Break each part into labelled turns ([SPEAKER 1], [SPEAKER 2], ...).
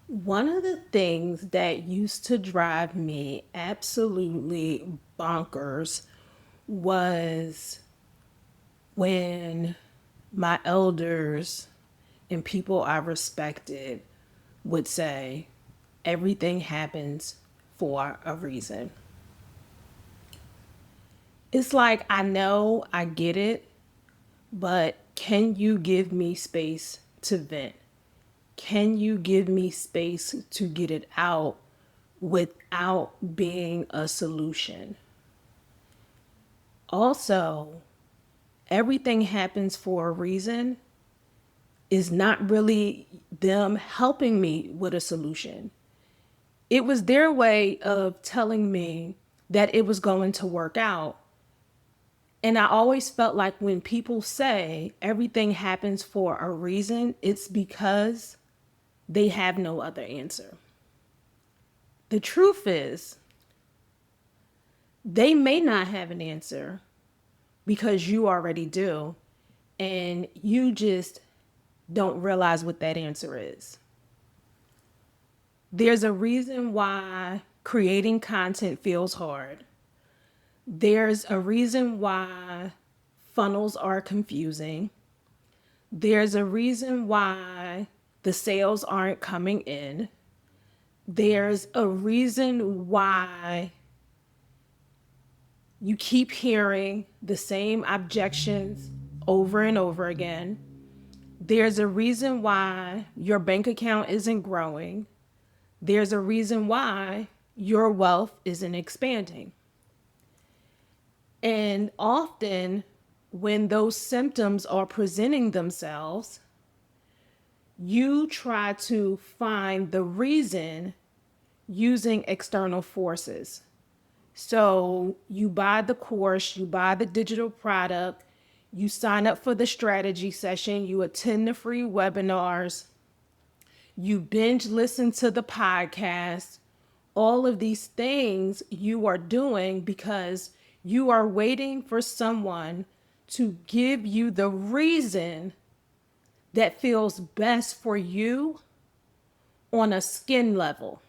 [SPEAKER 1] One of the things that used to drive me absolutely bonkers was when my elders and people I respected would say, everything happens for a reason. It's like, I know, I get it, but can you give me space to vent? Can you give me space to get it out without being a solution? Also, everything happens for a reason is not really them helping me with a solution. It was their way of telling me that it was going to work out. And I always felt like when people say everything happens for a reason, it's because they have no other answer. The truth is, they may not have an answer because you already do, and you just don't realize what that answer is. There's a reason why creating content feels hard. There's a reason why funnels are confusing. There's a reason why the sales aren't coming in. There's a reason why you keep hearing the same objections over and over again. There's a reason why your bank account isn't growing. There's a reason why your wealth isn't expanding. And often, when those symptoms are presenting themselves, you try to find the reason using external forces. So you buy the course, you buy the digital product, you sign up for the strategy session, you attend the free webinars, you binge listen to the podcast. All of these things you are doing because you are waiting for someone to give you the reason that feels best for you on a skin level.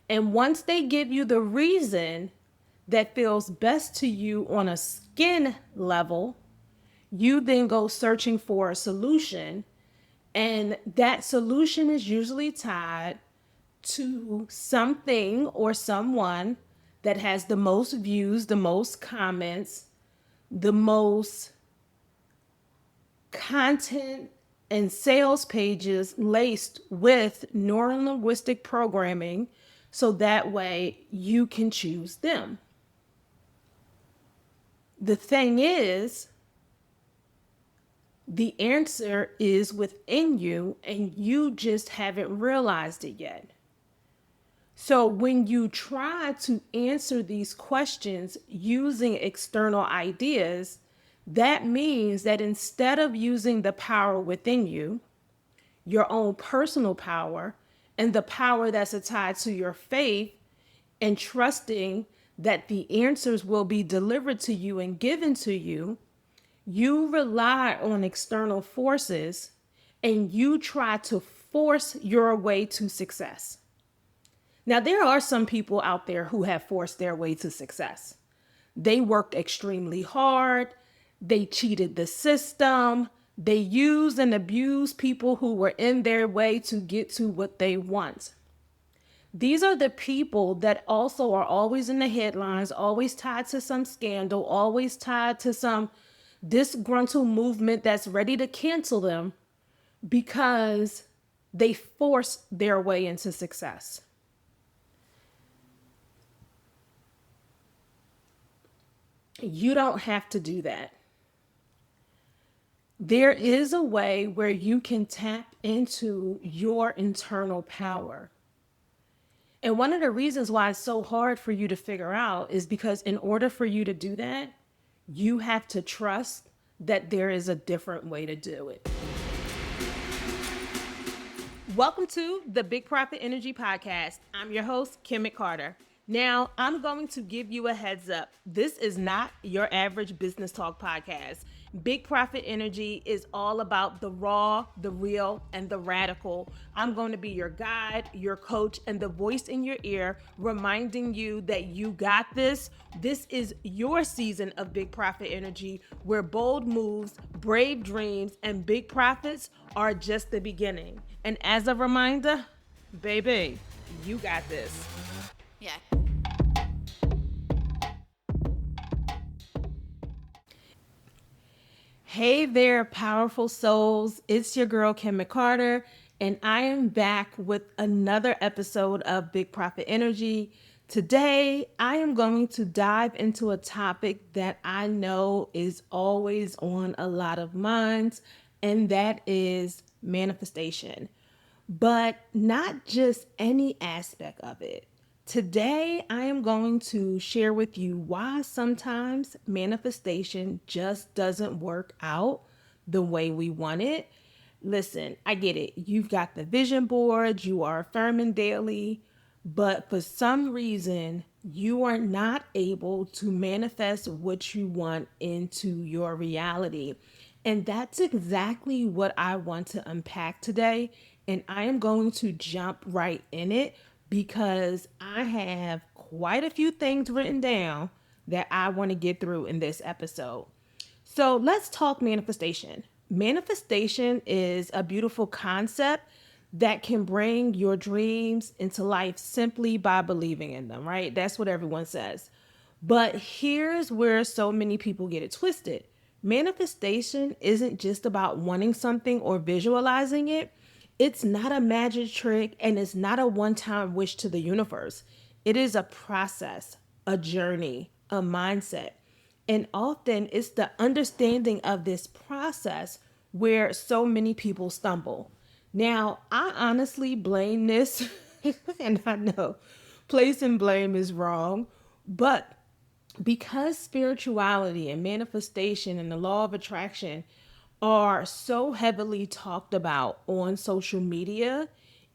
[SPEAKER 1] And once they give you the reason that feels best to you on a skin level, you then go searching for a solution. And that solution is usually tied to something or someone that has the most views, the most comments, the most content and sales pages laced with neurolinguistic programming, so that way you can choose them. The thing is, the answer is within you and you just haven't realized it yet. So when you try to answer these questions using external ideas, that means that instead of using the power within you, your own personal power, and the power that's tied to your faith, and trusting that the answers will be delivered to you and given to you, you rely on external forces and you try to force your way to success. Now, there are some people out there who have forced their way to success. They worked extremely hard. They cheated the system. They used and abused people who were in their way to get to what they want. These are the people that also are always in the headlines, always tied to some scandal, always tied to some disgruntled movement that's ready to cancel them because they forced their way into success. You don't have to do that. There is a way where you can tap into your internal power. And one of the reasons why it's so hard for you to figure out is because in order for you to do that, you have to trust that there is a different way to do it. Welcome to the Big Profit Energy Podcast. I'm your host, Kim McCarter. Now, I'm going to give you a heads up. This is not your average business talk podcast. Big Profit Energy is all about the raw, the real, and the radical. I'm going to be your guide, your coach, and the voice in your ear, reminding you that you got this. This is your season of Big Profit Energy, where bold moves, brave dreams, and big profits are just the beginning. And as a reminder, baby, you got this.
[SPEAKER 2] Yeah.
[SPEAKER 1] Hey there, powerful souls. It's your girl, Kim McCarter, and I am back with another episode of Big Profit Energy. Today, I am going to dive into a topic that I know is always on a lot of minds, and that is manifestation, but not just any aspect of it. Today, I am going to share with you why sometimes manifestation just doesn't work out the way we want it. Listen, I get it. You've got the vision board, you are affirming daily, but for some reason, you are not able to manifest what you want into your reality. And that's exactly what I want to unpack today. And I am going to jump right in it because I have quite a few things written down that I want to get through in this episode. So let's talk manifestation. Manifestation is a beautiful concept that can bring your dreams into life simply by believing in them, right? That's what everyone says. But here's where so many people get it twisted. Manifestation isn't just about wanting something or visualizing it. It's not a magic trick and it's not a one time wish to the universe. It is a process, a journey, a mindset. And often it's the understanding of this process where so many people stumble. Now, I honestly blame this, and I know placing blame is wrong, but because spirituality and manifestation and the law of attraction are so heavily talked about on social media,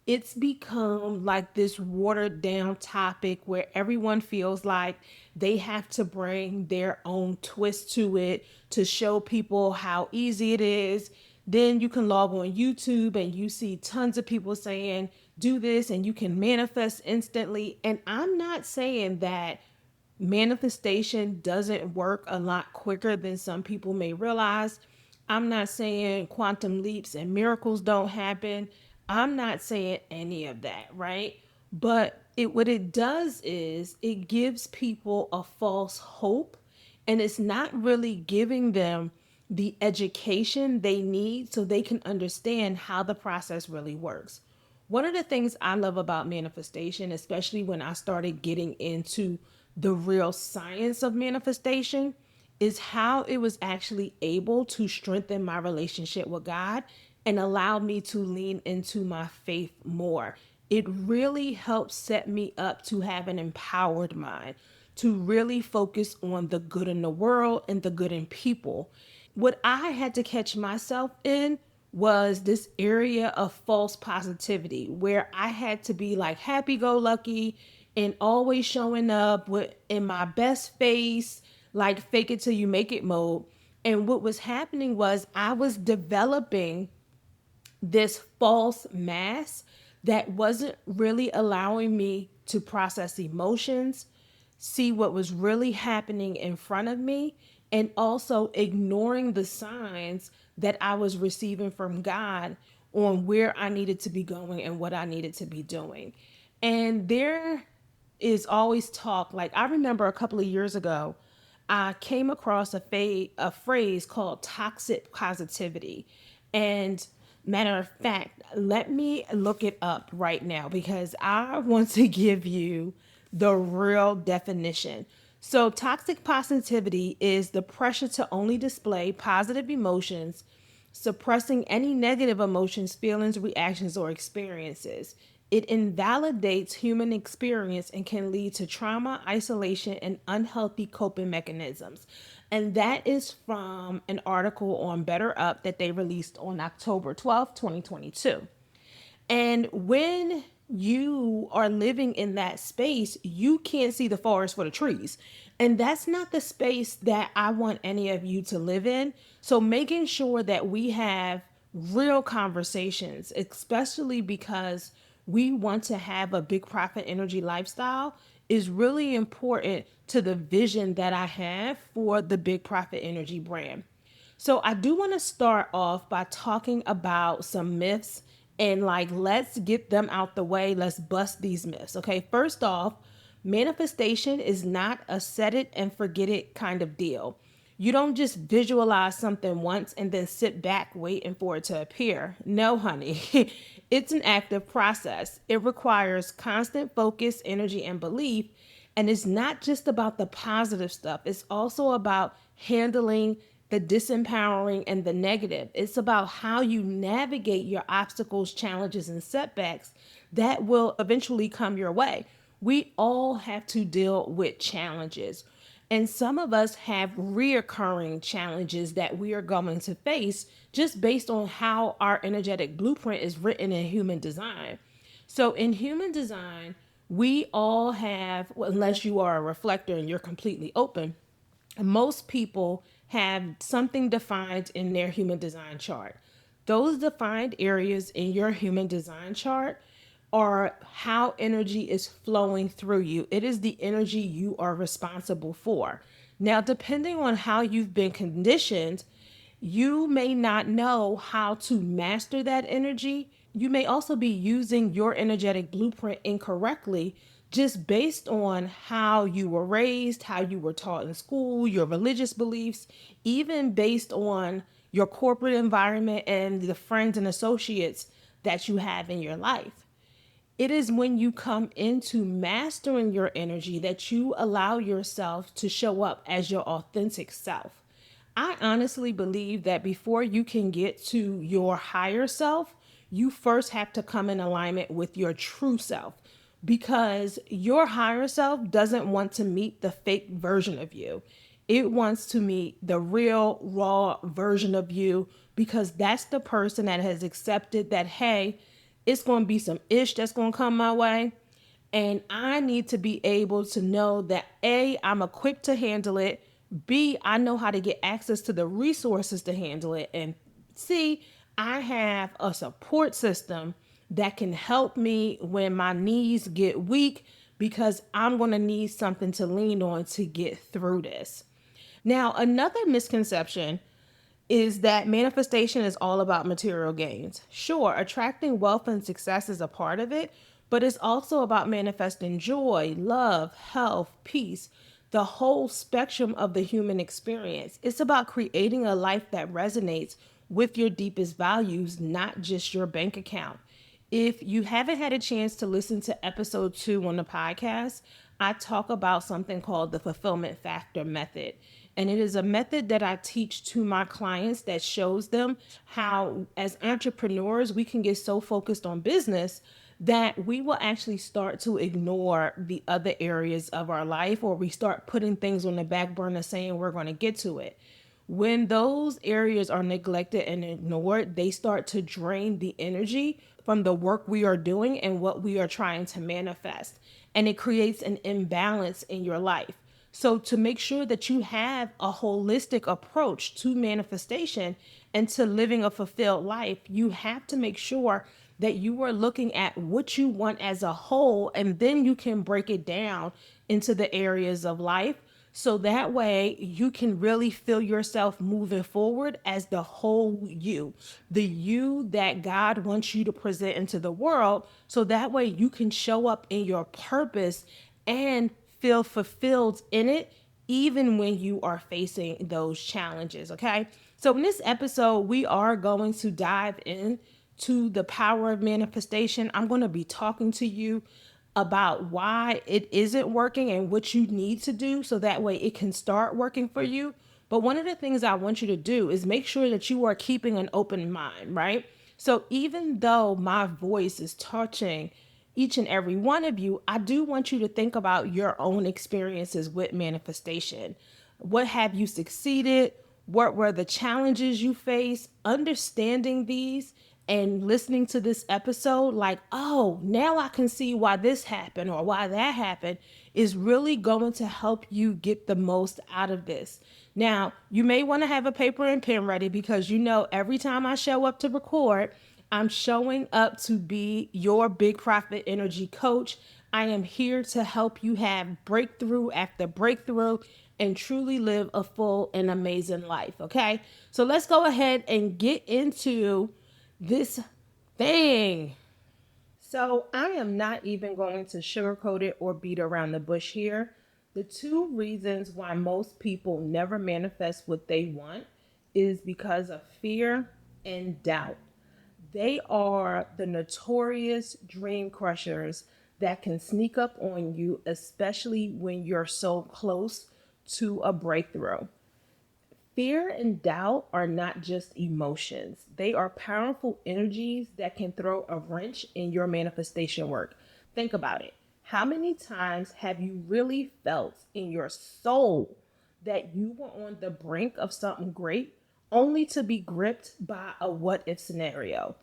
[SPEAKER 1] it's become like this watered down topic where everyone feels like they have to bring their own twist to it to show people how easy it is. Then you can log on YouTube and you see tons of people saying, do this and you can manifest instantly. And I'm not saying that manifestation doesn't work a lot quicker than some people may realize. I'm not saying quantum leaps and miracles don't happen. I'm not saying any of that, right? But what it does is it gives people a false hope, and it's not really giving them the education they need so they can understand how the process really works. One of the things I love about manifestation, especially when I started getting into the real science of manifestation, is how it was actually able to strengthen my relationship with God and allow me to lean into my faith more. It really helped set me up to have an empowered mind, to really focus on the good in the world and the good in people. What I had to catch myself in was this area of false positivity where I had to be like happy go lucky and always showing up with in my best face, like fake it till you make it mode. And what was happening was I was developing this false mask that wasn't really allowing me to process emotions, see what was really happening in front of me, and also ignoring the signs that I was receiving from God on where I needed to be going and what I needed to be doing. And there is always talk. Like I remember a couple of years ago, I came across a phrase called toxic positivity. And matter of fact, let me look it up right now because I want to give you the real definition. So, toxic positivity is the pressure to only display positive emotions, suppressing any negative emotions, feelings, reactions, or experiences. It invalidates human experience and can lead to trauma, isolation, and unhealthy coping mechanisms. And that is from an article on Better Up that they released on October 12th, 2022. And when you are living in that space, you can't see the forest for the trees. And that's not the space that I want any of you to live in. So making sure that we have real conversations, especially because we want to have a big profit energy lifestyle, is really important to the vision that I have for the Big Profit Energy brand. So I do want to start off by talking about some myths and like let's get them out the way. Let's bust these myths. Okay, first off, manifestation is not a set it and forget it kind of deal. You don't just visualize something once and then sit back waiting for it to appear. No, honey. It's an active process. It requires constant focus, energy, and belief. And it's not just about the positive stuff, it's also about handling the disempowering and the negative. It's about how you navigate your obstacles, challenges, and setbacks that will eventually come your way. We all have to deal with challenges. And some of us have reoccurring challenges that we are going to face just based on how our energetic blueprint is written in human design. So, in human design, we all have, well, unless you are a reflector and you're completely open, most people have something defined in their human design chart. Those defined areas in your human design chart are how energy is flowing through you. It is the energy you are responsible for. Now, depending on how you've been conditioned, you may not know how to master that energy. You may also be using your energetic blueprint incorrectly just based on how you were raised, how you were taught in school, your religious beliefs, even based on your corporate environment and the friends and associates that you have in your life. It is when you come into mastering your energy that you allow yourself to show up as your authentic self. I honestly believe that before you can get to your higher self, you first have to come in alignment with your true self because your higher self doesn't want to meet the fake version of you. It wants to meet the real, raw version of you because that's the person that has accepted that, hey, it's going to be some ish that's going to come my way. And I need to be able to know that A, I'm equipped to handle it. B, I know how to get access to the resources to handle it. And C, I have a support system that can help me when my knees get weak because I'm going to need something to lean on to get through this. Now, another misconception is that manifestation is all about material gains. Sure, attracting wealth and success is a part of it, but it's also about manifesting joy, love, health, peace, the whole spectrum of the human experience. It's about creating a life that resonates with your deepest values, not just your bank account. If you haven't had a chance to listen to episode 2 on the podcast, I talk about something called the fulfillment factor method. And it is a method that I teach to my clients that shows them how, as entrepreneurs, we can get so focused on business that we will actually start to ignore the other areas of our life, or we start putting things on the back burner saying we're going to get to it. When those areas are neglected and ignored, they start to drain the energy from the work we are doing and what we are trying to manifest. And it creates an imbalance in your life. So, to make sure that you have a holistic approach to manifestation and to living a fulfilled life, you have to make sure that you are looking at what you want as a whole, and then you can break it down into the areas of life so that way you can really feel yourself moving forward as the whole you, the you that God wants you to present into the world. So that way you can show up in your purpose and feel fulfilled in it, even when you are facing those challenges. Okay. So in this episode, we are going to dive in to the power of manifestation. I'm going to be talking to you about why it isn't working and what you need to do so that way it can start working for you. But one of the things I want you to do is make sure that you are keeping an open mind, right? So even though my voice is touching each and every one of you, I do want you to think about your own experiences with manifestation. What have you succeeded? What were the challenges you faced? Understanding these and listening to this episode, like, oh, now I can see why this happened or why that happened, is really going to help you get the most out of this. Now, you may want to have a paper and pen ready because every time I show up to record, I'm showing up to be your big profit energy coach. I am here to help you have breakthrough after breakthrough and truly live a full and amazing life. Okay. So let's go ahead and get into this thing. So I am not even going to sugarcoat it or beat around the bush here. The two reasons why most people never manifest what they want is because of fear and doubt. They are the notorious dream crushers that can sneak up on you, especially when you're so close to a breakthrough. Fear and doubt are not just emotions, they are powerful energies that can throw a wrench in your manifestation work. Think about it. How many times have you really felt in your soul that you were on the brink of something great only to be gripped by a what if scenario?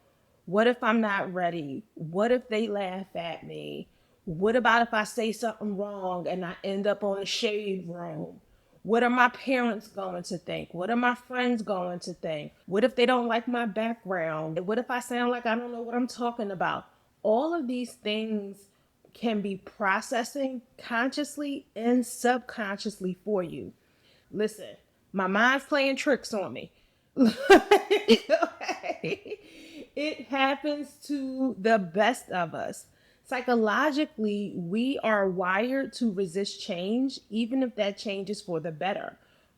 [SPEAKER 1] What if I'm not ready? What if they laugh at me? What about if I say something wrong and I end up on a shade room? What are my parents going to think? What are my friends going to think? What if they don't like my background? What if I sound like I don't know what I'm talking about? All of these things can be processing consciously and subconsciously for you. Listen, my mind's playing tricks on me. It happens to the best of us. Psychologically, we are wired to resist change, even if that change is for the better.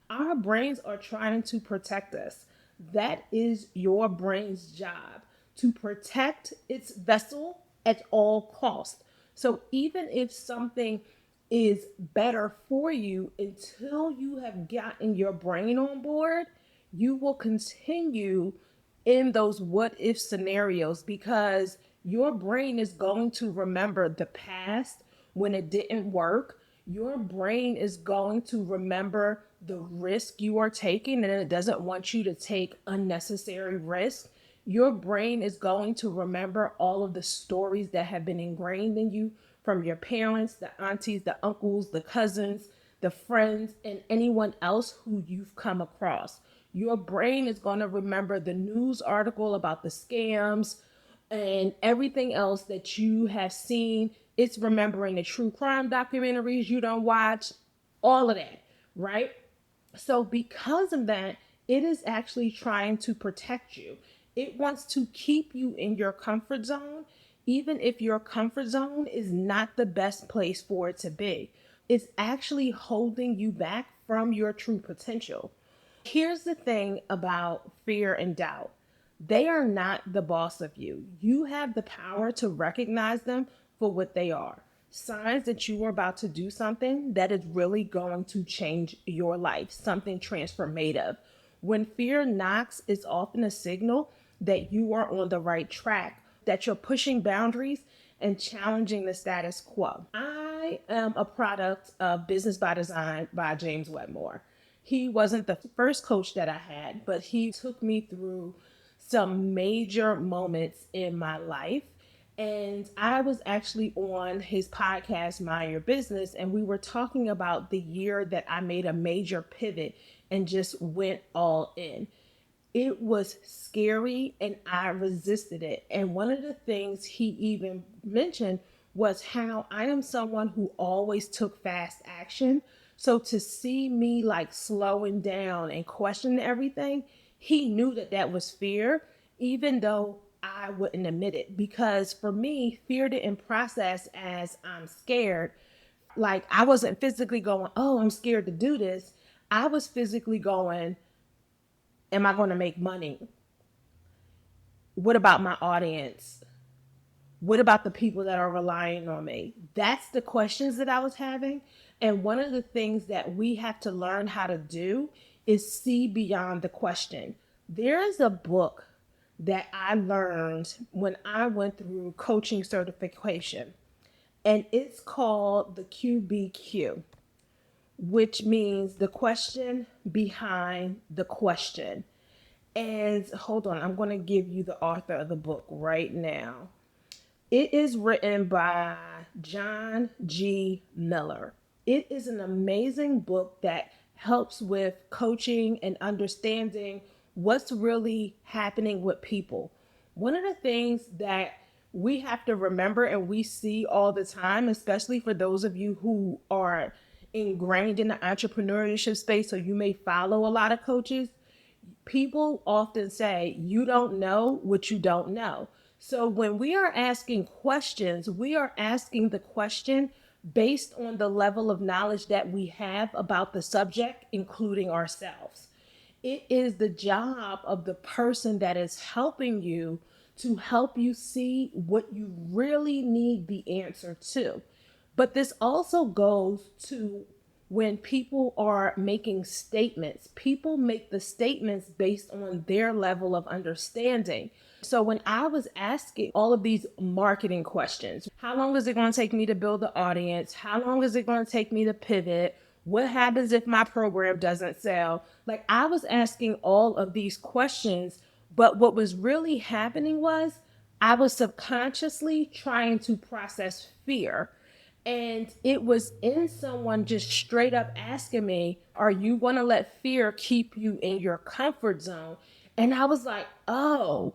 [SPEAKER 1] Our brains are trying to protect us. That is your brain's job, to protect its vessel at all costs. So even if something is better for you, until you have gotten your brain on board, you will continue in those what if scenarios because your brain is going to remember the past when it didn't work. Your brain is going to remember the risk you are taking and it doesn't want you to take unnecessary risk. Your brain is going to remember all of the stories that have been ingrained in you from your parents, the aunties, the uncles, the cousins, the friends, and anyone else who you've come across. Your brain is going to remember the news article about the scams and everything else that you have seen. It's remembering the true crime documentaries you don't watch, all of that, right? So, because of that, it is actually trying to protect you. It wants to keep you in your comfort zone, even if your comfort zone is not the best place for it to be. It's actually holding you back from your true potential. Here's the thing about fear and doubt, they are not the boss of you. You have the power to recognize them for what they are, signs that you are about to do something that is really going to change your life, something transformative. When fear knocks, it's often a signal that you are on the right track, that you're pushing boundaries and challenging the status quo. I am a product of Business by Design by James Wedmore. He wasn't the first coach that I had, but he took me through some major moments in my life. And I was actually on his podcast, Mind Your Business, and we were talking about the year that I made a major pivot and just went all in. It was scary and I resisted it. And one of the things he even mentioned was how I am someone who always took fast action. So to see me like slowing down and questioning everything, he knew that that was fear, even though I wouldn't admit it. Because for me, fear didn't process as I'm scared. Like I wasn't physically going, oh, I'm scared to do this. I was physically going, am I going to make money? What about my audience? What about the people that are relying on me? That's the questions that I was having. And one of the things that we have to learn how to do is see beyond the question. There is a book that I learned when I went through coaching certification, and it's called the QBQ, which means the question behind the question. And hold on, I'm going to give you the author of the book right now. It is written by John G. Miller. It is an amazing book that helps with coaching and understanding what's really happening with people. One of the things that we have to remember and we see all the time, especially for those of you who are ingrained in the entrepreneurship space, so you may follow a lot of coaches, people often say, you don't know what you don't know. So when we are asking questions, we are asking the question based on the level of knowledge that we have about the subject, including ourselves. It is the job of the person that is helping you to help you see what you really need the answer to. But this also goes to when people are making statements. People make the statements based on their level of understanding. So when I was asking all of these marketing questions, how long is it going to take me to build the audience? How long is it going to take me to pivot? What happens if my program doesn't sell? Like, I was asking all of these questions, but what was really happening was I was subconsciously trying to process fear. And it was in someone just straight up asking me, are you going to let fear keep you in your comfort zone? And I was like, oh,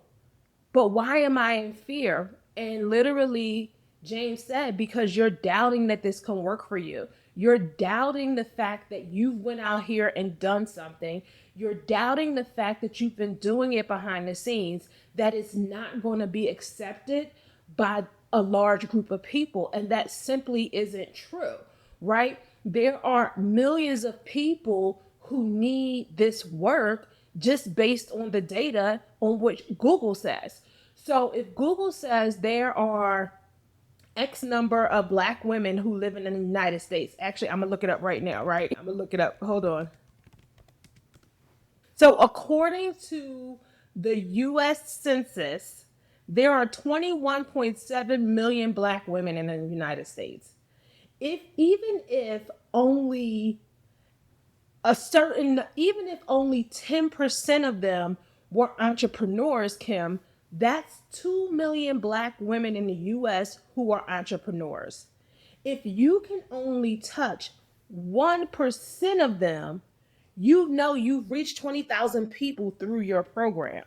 [SPEAKER 1] but why am I in fear? And literally, James said, because you're doubting that this can work for you. You're doubting the fact that you went out here and done something. You're doubting the fact that you've been doing it behind the scenes, that it's not going to be accepted by a large group of people. And that simply isn't true, right? There are millions of people who need this work just based on the data on which Google says. So if Google says there are X number of Black women who live in the United States, actually, I'm gonna look it up right now, right? I'm gonna look it up. Hold on. So according to the US Census, there are 21.7 million Black women in the United States. Even if only even if only 10% of them were entrepreneurs, Kim, that's 2 million Black women in the US who are entrepreneurs. If you can only touch 1% of them, you know you've reached 20,000 people through your program.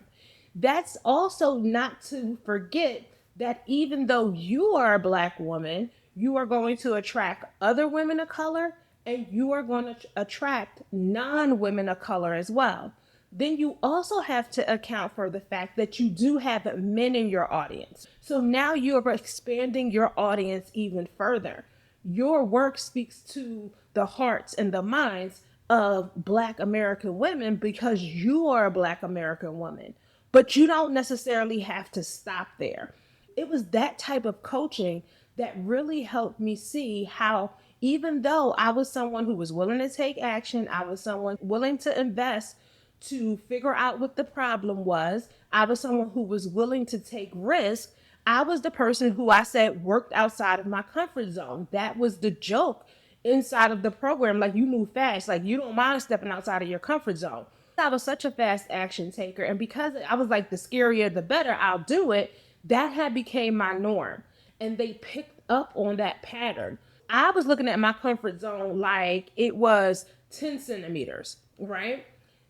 [SPEAKER 1] That's also not to forget that even though you are a Black woman, you are going to attract other women of color and you are going to attract non-women of color as well. Then you also have to account for the fact that you do have men in your audience. So now you're expanding your audience even further. Your work speaks to the hearts and the minds of Black American women because you are a Black American woman. But you don't necessarily have to stop there. It was that type of coaching that really helped me see how, even though I was someone who was willing to take action, I was someone willing to invest to figure out what the problem was, I was someone who was willing to take risks. I was the person who I said worked outside of my comfort zone. That was the joke inside of the program. Like, you move fast, like you don't mind stepping outside of your comfort zone. I was such a fast action taker, and because I was like, the scarier the better, I'll do it, that had became my norm. And they picked up on that pattern. I was looking at my comfort zone like it was 10 centimeters, right?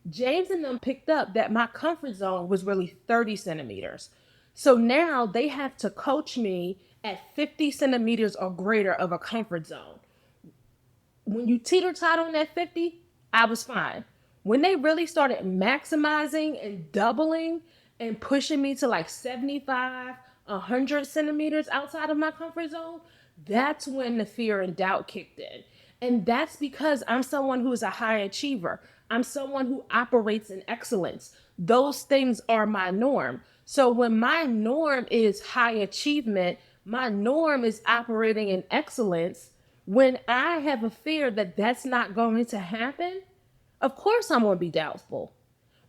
[SPEAKER 1] James and them picked up that my comfort zone was really 30 centimeters. So now they have to coach me at 50 centimeters or greater of a comfort zone. When you teeter-tot on that 50, I was fine. When they really started maximizing and doubling and pushing me to like 75, 100 centimeters outside of my comfort zone, that's when the fear and doubt kicked in. And that's because I'm someone who is a high achiever. I'm someone who operates in excellence. Those things are my norm. So when my norm is high achievement, my norm is operating in excellence. When I have a fear that that's not going to happen, of course I'm going to be doubtful,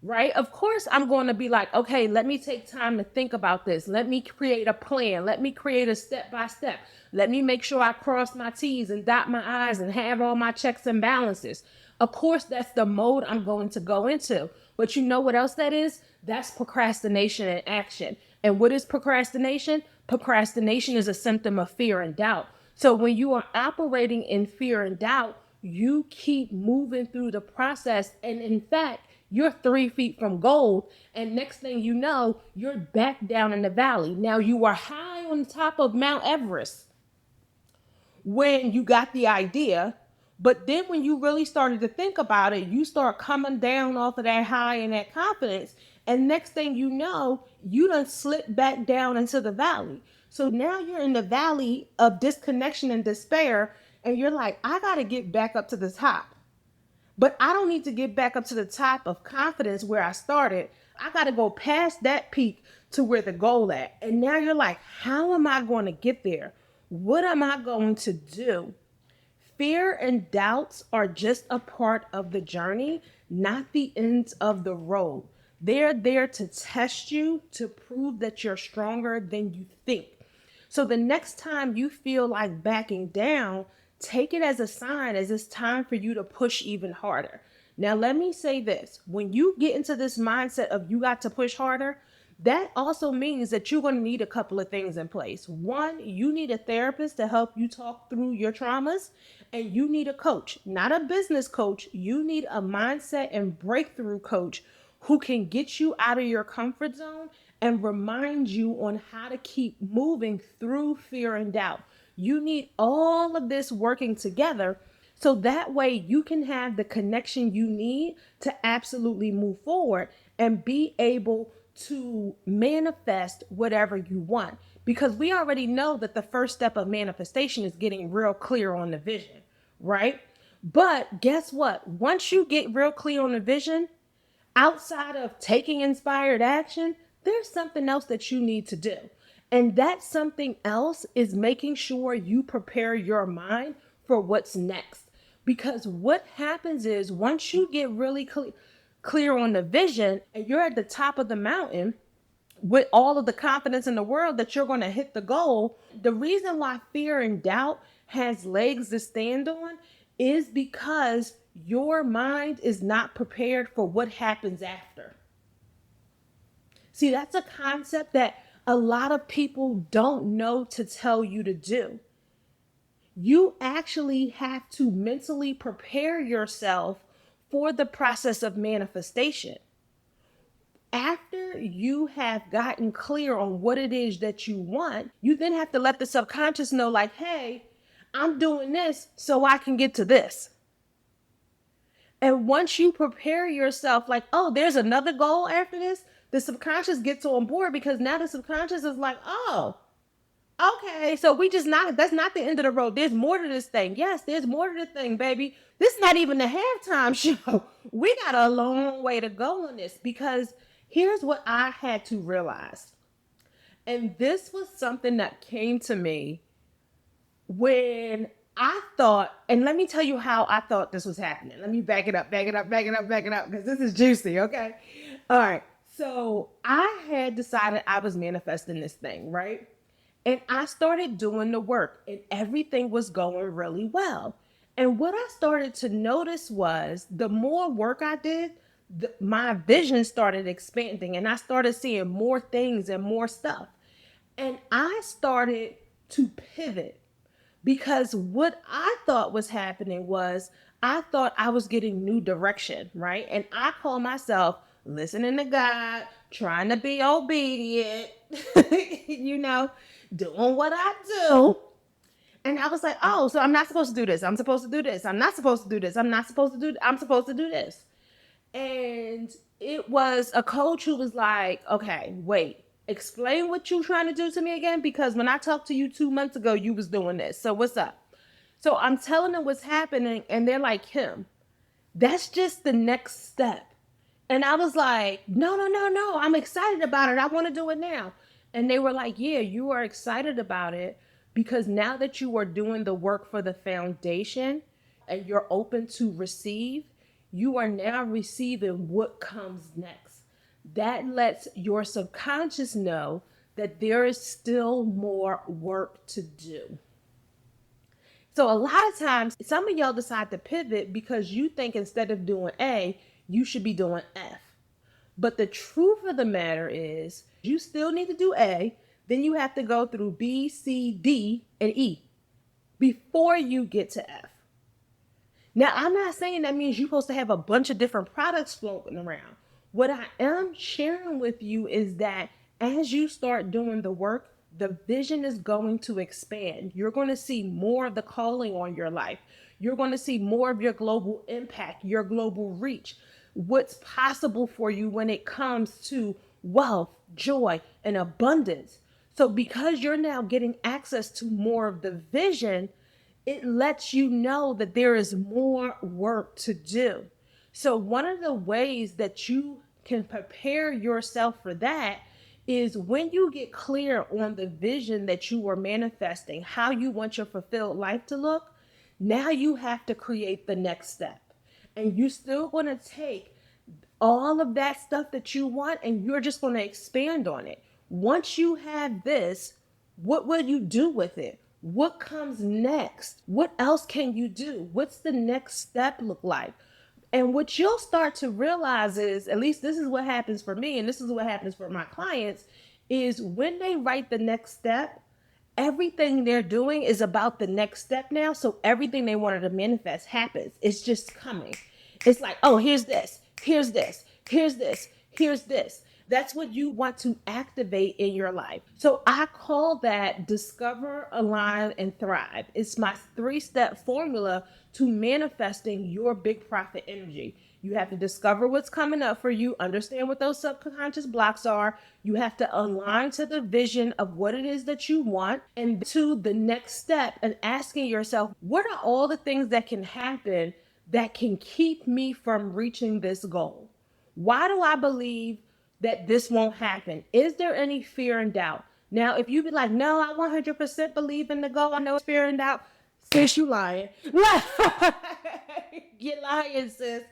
[SPEAKER 1] right? Of course I'm going to be like, okay, let me take time to think about this. Let me create a plan. Let me create a step by step. Let me make sure I cross my T's and dot my I's and have all my checks and balances. Of course, that's the mode I'm going to go into. But you know what else that is? That's procrastination in action. And what is procrastination? Procrastination is a symptom of fear and doubt. So when you are operating in fear and doubt, you keep moving through the process. And in fact, you're 3 feet from gold. And next thing you know, you're back down in the valley. Now you are high on top of Mount Everest when you got the idea. But then when you really started to think about it, you start coming down off of that high and that confidence. And next thing you know, you done slipped back down into the valley. So now you're in the valley of disconnection and despair. And you're like, I got to get back up to the top. But I don't need to get back up to the top of confidence where I started. I got to go past that peak to where the goal at. And now you're like, how am I going to get there? What am I going to do? Fear and doubts are just a part of the journey, not the end of the road. They're there to test you, to prove that you're stronger than you think. So the next time you feel like backing down, take it as a sign as it's time for you to push even harder. Now, let me say this. When you get into this mindset of you got to push harder, that also means that you're going to need a couple of things in place. One, you need a therapist to help you talk through your traumas, and you need a coach, not a business coach. You need a mindset and breakthrough coach who can get you out of your comfort zone and remind you on how to keep moving through fear and doubt. You need all of this working together so that way you can have the connection you need to absolutely move forward and be able to manifest whatever you want. Because we already know that the first step of manifestation is getting real clear on the vision, right? But guess what? Once you get real clear on the vision, outside of taking inspired action, there's something else that you need to do. And that something else is making sure you prepare your mind for what's next. Because what happens is once you get really clear on the vision and you're at the top of the mountain with all of the confidence in the world that you're going to hit the goal, the reason why fear and doubt has legs to stand on is because your mind is not prepared for what happens after. See, that's a concept that a lot of people don't know to tell you to do. You actually have to mentally prepare yourself for the process of manifestation. After you have gotten clear on what it is that you want, you then have to let the subconscious know, like, hey, I'm doing this so I can get to this. And once you prepare yourself, like, oh, there's another goal after this, the subconscious gets on board because now the subconscious is like, oh, okay, so that's not the end of the road. There's more to this thing. Yes, there's more to the thing, baby. This is not even the halftime show. We got a long way to go on this because here's what I had to realize. And this was something that came to me when I thought, and let me tell you how I thought this was happening. Let me back it up, because this is juicy, okay? All right. So I had decided I was manifesting this thing, right? And I started doing the work and everything was going really well. And what I started to notice was the more work I did, my vision started expanding and I started seeing more things and more stuff. And I started to pivot because what I thought was happening was I thought I was getting new direction, right? And I call myself listening to God, trying to be obedient, doing what I do. And I was like, oh, so I'm not supposed to do this. I'm supposed to do this. I'm not supposed to do this. I'm not supposed to do, I'm supposed to do this. And it was a coach who was like, okay, wait, explain what you're trying to do to me again. Because when I talked to you 2 months ago, you was doing this. So what's up? So I'm telling them what's happening. And they're like, Kim, that's just the next step. And I was like, no. I'm excited about it. I want to do it now. And they were like, yeah, you are excited about it because now that you are doing the work for the foundation and you're open to receive, you are now receiving what comes next. That lets your subconscious know that there is still more work to do. So a lot of times, some of y'all decide to pivot because you think instead of doing A, you should be doing F. But the truth of the matter is, you still need to do A, then you have to go through B, C, D, and E before you get to F. Now, I'm not saying that means you're supposed to have a bunch of different products floating around. What I am sharing with you is that as you start doing the work, the vision is going to expand. You're going to see more of the calling on your life. You're going to see more of your global impact, your global reach, what's possible for you when it comes to wealth, joy, and abundance. So, because you're now getting access to more of the vision, it lets you know that there is more work to do. So, one of the ways that you can prepare yourself for that is when you get clear on the vision that you are manifesting, how you want your fulfilled life to look, now you have to create the next step. And you still want to take all of that stuff that you want and you're just going to expand on it. Once you have this, what will you do with it? What comes next? What else can you do? What's the next step look like? And what you'll start to realize is, at least this is what happens for me, and this is what happens for my clients, is when they write the next step, everything they're doing is about the next step now. So everything they wanted to manifest happens. It's just coming. It's like, oh, here's this, here's this, here's this, here's this. That's what you want to activate in your life. So I call that discover, align, and thrive. It's my 3-step formula to manifesting your big profit energy. You have to discover what's coming up for you, understand what those subconscious blocks are. You have to align to the vision of what it is that you want, and to the next step and asking yourself, what are all the things that can happen that can keep me from reaching this goal? Why do I believe that this won't happen? Is there any fear and doubt? Now, if you be like, no, I 100% believe in the goal, I know it's fear and doubt, sis, you lying. You're lying, sis.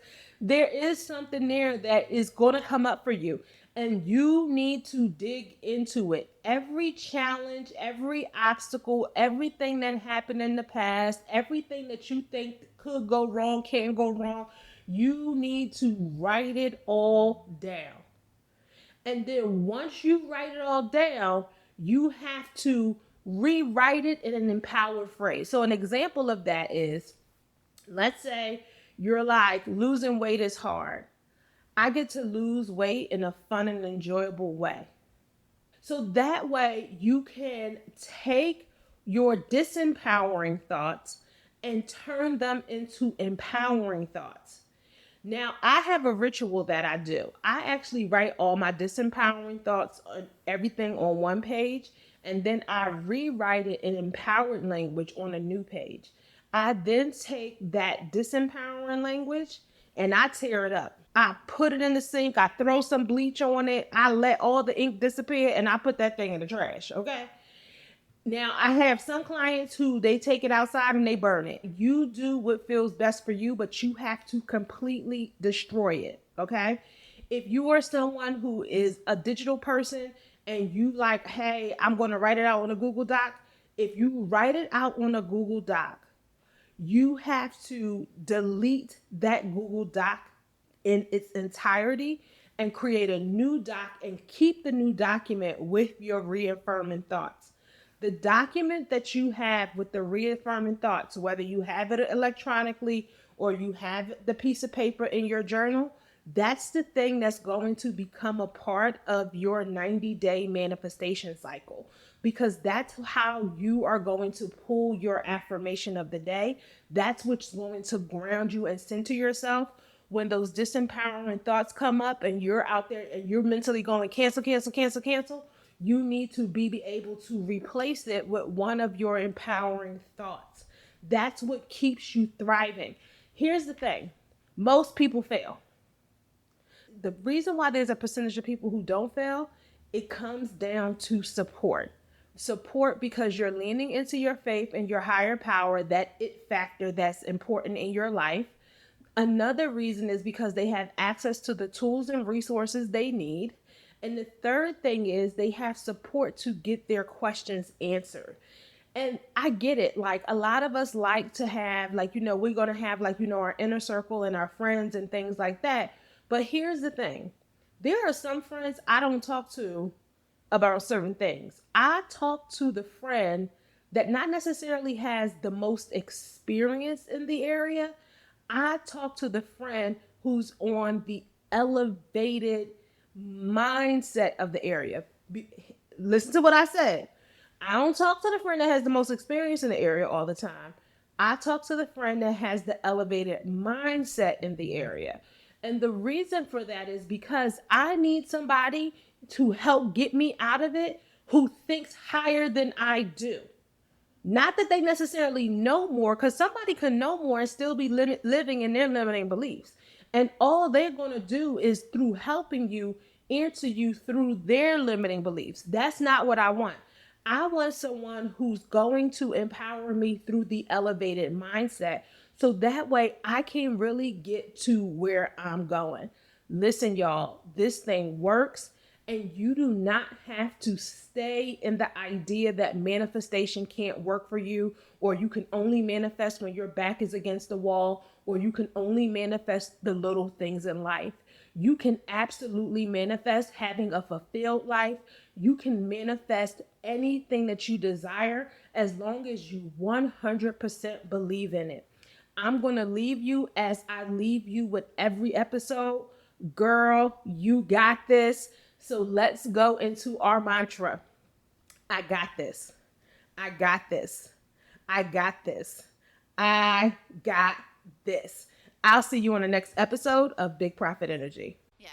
[SPEAKER 1] There is something there that is going to come up for you, and you need to dig into it. Every challenge, every obstacle, everything that happened in the past, everything that you think could go wrong, can go wrong, you need to write it all down. And then once you write it all down, you have to rewrite it in an empowered phrase. So, an example of that is, let's say you're like, losing weight is hard. I get to lose weight in a fun and enjoyable way. So that way you can take your disempowering thoughts and turn them into empowering thoughts. Now, I have a ritual that I do. I actually write all my disempowering thoughts, on everything, on one page, and then I rewrite it in empowered language on a new page. I then take that disempowering language and I tear it up. I put it in the sink, I throw some bleach on it, I let all the ink disappear, and I put that thing in the trash, okay? Now, I have some clients who they take it outside and they burn it. You do what feels best for you, but you have to completely destroy it, okay? If you are someone who is a digital person and you like, hey, I'm going to write it out on a Google Doc, if you write it out on a Google Doc, you have to delete that Google Doc in its entirety and create a new doc and keep the new document with your reaffirming thoughts. The document that you have with the reaffirming thoughts, whether you have it electronically or you have the piece of paper in your journal, that's the thing that's going to become a part of your 90-day manifestation cycle, because that's how you are going to pull your affirmation of the day. That's what's going to ground you and center yourself when those disempowering thoughts come up and you're out there and you're mentally going cancel, cancel, cancel, cancel. You need to be able to replace it with one of your empowering thoughts. That's what keeps you thriving. Here's the thing. Most people fail. The reason why there's a percentage of people who don't fail, it comes down to support. Support because you're leaning into your faith and your higher power, that it factor that's important in your life. Another reason is because they have access to the tools and resources they need. And the third thing is they have support to get their questions answered. And I get it. Like, a lot of us like to have, like, we're going to have, like, our inner circle and our friends and things like that. But here's the thing. There are some friends I don't talk to about certain things. I talk to the friend that not necessarily has the most experience in the area. I talk to the friend who's on the elevated mindset of the area. Listen to what I said. I don't talk to the friend that has the most experience in the area all the time. I talk to the friend that has the elevated mindset in the area. And the reason for that is because I need somebody to help get me out of it who thinks higher than I do. Not that they necessarily know more, because somebody can know more and still be living in their limiting beliefs. And all they're going to do is through helping you, answer you through their limiting beliefs. That's not what I want. I want someone who's going to empower me through the elevated mindset. So that way I can really get to where I'm going. Listen, y'all, this thing works. And you do not have to stay in the idea that manifestation can't work for you, or you can only manifest when your back is against the wall, or you can only manifest the little things in life. You can absolutely manifest having a fulfilled life. You can manifest anything that you desire as long as you 100% believe in it. I'm going to leave you as I leave you with every episode. Girl, you got this. So let's go into our mantra. I got this. I got this. I got this. I got this. I'll see you on the next episode of Big Profit Energy.
[SPEAKER 2] Yeah.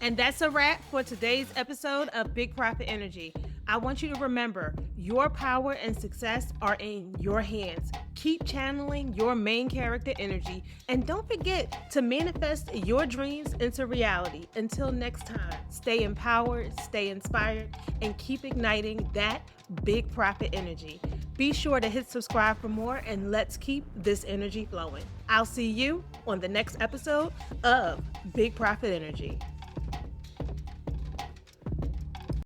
[SPEAKER 1] And that's a wrap for today's episode of Big Profit Energy. I want you to remember, your power and success are in your hands. Keep channeling your main character energy, and don't forget to manifest your dreams into reality. Until next time, stay empowered, stay inspired, and keep igniting that big profit energy. Be sure to hit subscribe for more, and let's keep this energy flowing. I'll see you on the next episode of Big Profit Energy.